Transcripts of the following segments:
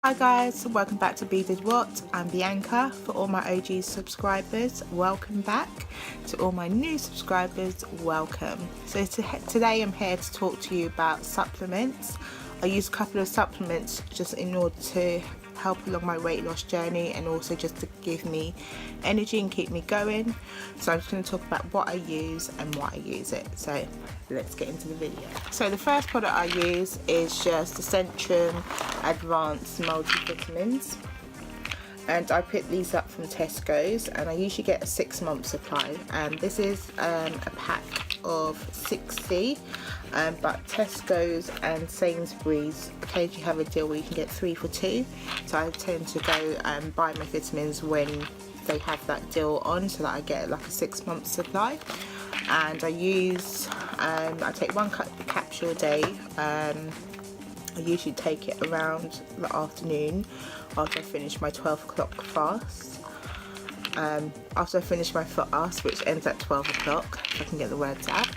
Hi guys, welcome back to B12. I'm Bianca. For all my OG subscribers, welcome back. To all my new subscribers, welcome. So today I'm here to talk to you about supplements. I use a couple of supplements just in order to help along my weight loss journey and also just to give me energy and keep me going. So I'm just going to talk about what I use and why I use it. So let's get into the video. So the first product I use is just the Centrum Advanced Multivitamins, and I picked these up from Tesco's, and I usually get a 6-month supply, and this is a pack of 60, but Tesco's and Sainsbury's occasionally have a deal where you can get 3 for 2, so I tend to go and buy my vitamins when they have that deal on, so that I get like a 6-month supply. And I use I take 1 capsule a day. I usually take it around the afternoon after I finish my 12 o'clock fast. After I finish my fast, which ends at 12 o'clock, if I can get the words out,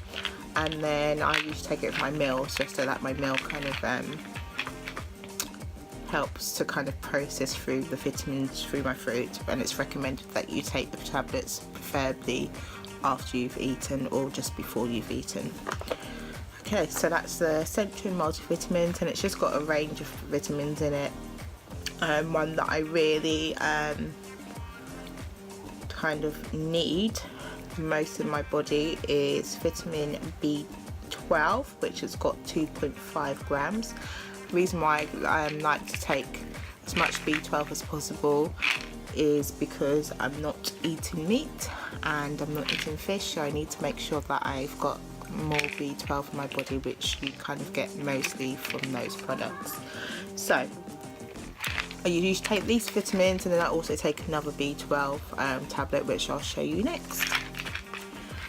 and then I usually take it with my meals, just so that my meal kind of helps to kind of process through the vitamins through my fruit. And it's recommended that you take the tablets preferably after you've eaten or just before you've eaten. Okay, so that's the Centrum Multivitamins, and it's just got a range of vitamins in it. One that I really kind of need most in my body is vitamin B12, which has got 2.5 grams. The reason why I like to take as much B12 as possible is because I'm not eating meat and I'm not eating fish, so I need to make sure that I've got more B12 in my body, which you kind of get mostly from those products. So I usually take these vitamins, and then I also take another B12 tablet, which I'll show you next.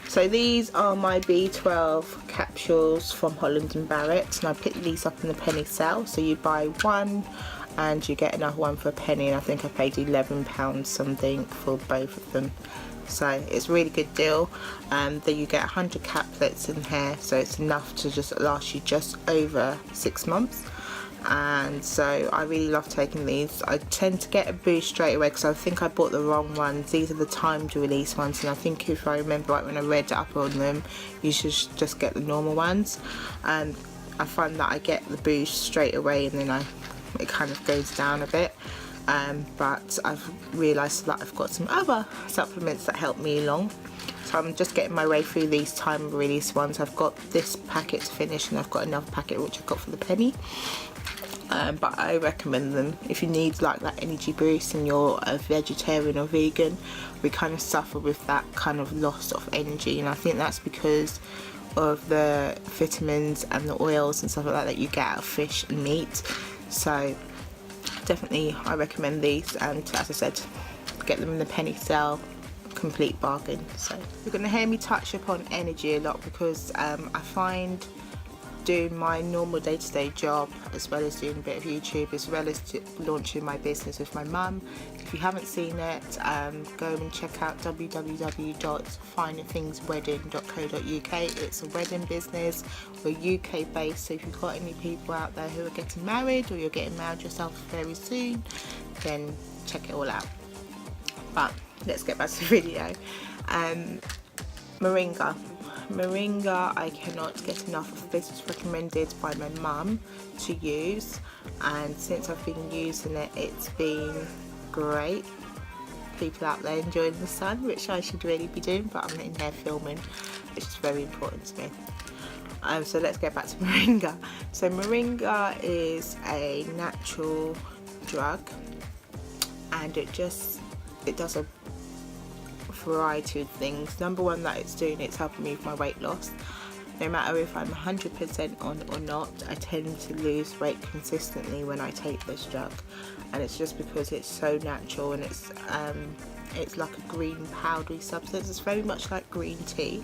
So these are my B12 capsules from Holland & Barrett, and I picked these up in the penny sale. So you buy one and you get another one for a penny, and I think I paid £11 something for both of them. So it's a really good deal. Then you get 100 caplets in here, so it's enough to just last you just over 6 months. And so I really love taking these. I tend to get a boost straight away because I think I bought the wrong ones. These are the timed release ones, and I think if I remember right when I read up on them, you should just get the normal ones. And I find that I get the boost straight away, and then it kind of goes down a bit. But I've realised that I've got some other supplements that help me along. So I'm just getting my way through these time release ones. I've got this packet to finish, and I've got another packet which I got for the penny. But I recommend them if you need like that energy boost and you're a vegetarian or vegan. We kind of suffer with that kind of loss of energy, and I think that's because of the vitamins and the oils and stuff like that you get out of fish and meat. So definitely I recommend these, and as I said, get them in the penny sale, complete bargain. So you're going to hear me touch upon energy a lot because I find doing my normal day-to-day job, as well as doing a bit of YouTube, as well as launching my business with my mum. If you haven't seen it, go and check out www.finderthingswedding.co.uk. It's a wedding business. We're UK based, so if you've got any people out there who are getting married or you're getting married yourself very soon, then check it all out. But let's get back to the video. Moringa, I cannot get enough of. This was recommended by my mum to use, and since I've been using it, it's been great. People out there enjoying the sun, which I should really be doing, but I'm in here filming, which is very important to me. So let's get back to Moringa. So Moringa is a natural drug, and it does a variety of things. Number one that it's doing, it's helping me with my weight loss. No matter if I'm 100% on or not, I tend to lose weight consistently when I take this drug, and it's just because it's so natural, and it's like a green powdery substance. It's very much like green tea,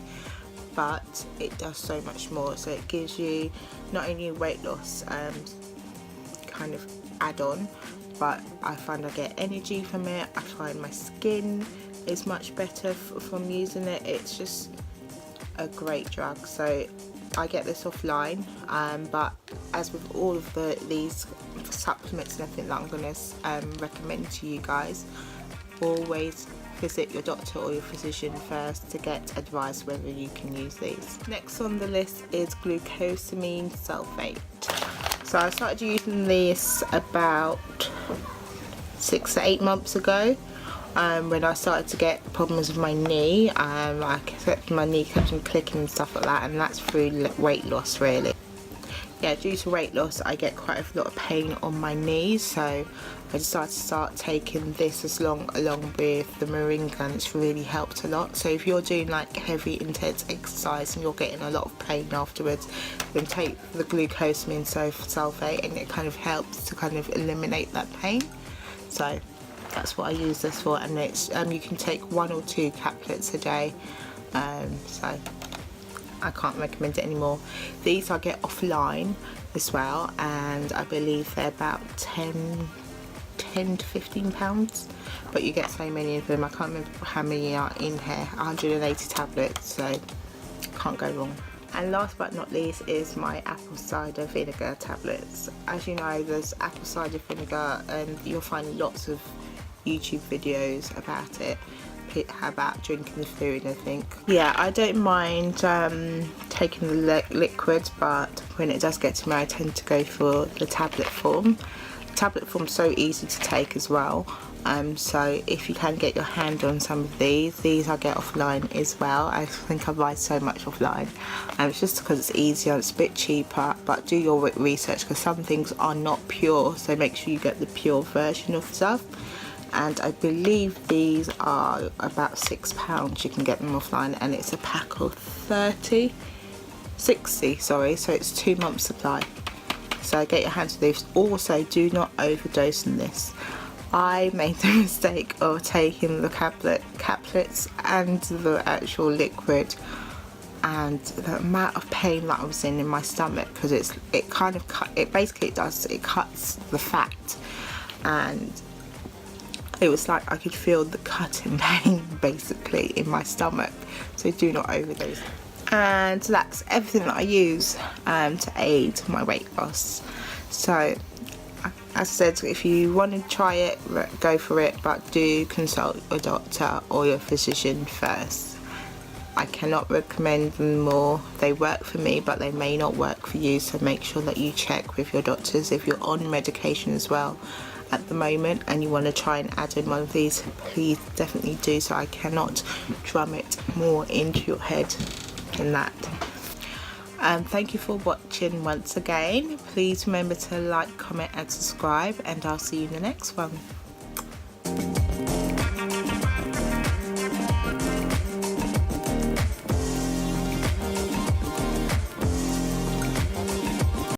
but it does so much more. So it gives you not only weight loss kind of add-on, but I find I get energy from it. I find my skin is much better from using it. It's just a great drug. So I get this offline, but as with all of these supplements and everything that I'm going to recommend to you guys, always visit your doctor or your physician first to get advice whether you can use these. Next on the list is Glucosamine Sulphate. So I started using this about 6 to 8 months ago, when I started to get problems with my knee. My knee kept on clicking and stuff like that, and that's through weight loss really. Yeah, due to weight loss I get quite a lot of pain on my knees, so I decided to start taking this along with the Moringa, and it's really helped a lot. So if you're doing like heavy intense exercise and you're getting a lot of pain afterwards, then take the Glucosamine Sulphate, and it kind of helps to kind of eliminate that pain. So that's what I use this for, and it's you can take 1 or 2 caplets a day, so I can't recommend it anymore. These I get offline as well, and I believe they're about 10 to 15 pounds, but you get so many of them. I can't remember how many are in here. 180 tablets, so can't go wrong. And last but not least is my apple cider vinegar tablets. As you know, there's apple cider vinegar, and you'll find lots of YouTube videos about it, about drinking the fluid, I think. Yeah, I don't mind taking the liquid, but when it does get to me I tend to go for the tablet form. The tablet form's so easy to take as well, so if you can get your hand on some of these I get offline as well. I think I buy so much offline, and it's just because it's easier, it's a bit cheaper, but do your research because some things are not pure, so make sure you get the pure version of stuff. And I believe these are about £6. You can get them offline, and it's a pack of 60, sorry, so it's 2 months supply. So get your hands on these. Also, do not overdose on this. I made the mistake of taking the caplets and the actual liquid, and the amount of pain that I was in my stomach, because it cuts the fat, and it was like I could feel the cutting pain basically in my stomach. So do not overdose. And that's everything that I use to aid my weight loss. So as I said, if you want to try it, go for it, but do consult your doctor or your physician first. I cannot recommend them more. They work for me, but they may not work for you, so make sure that you check with your doctors. If you're on medication as well at the moment and you want to try and add in one of these, please definitely do so. I cannot drum it more into your head than that. Thank you for watching once again. Please remember to like, comment and subscribe, and I'll see you in the next one.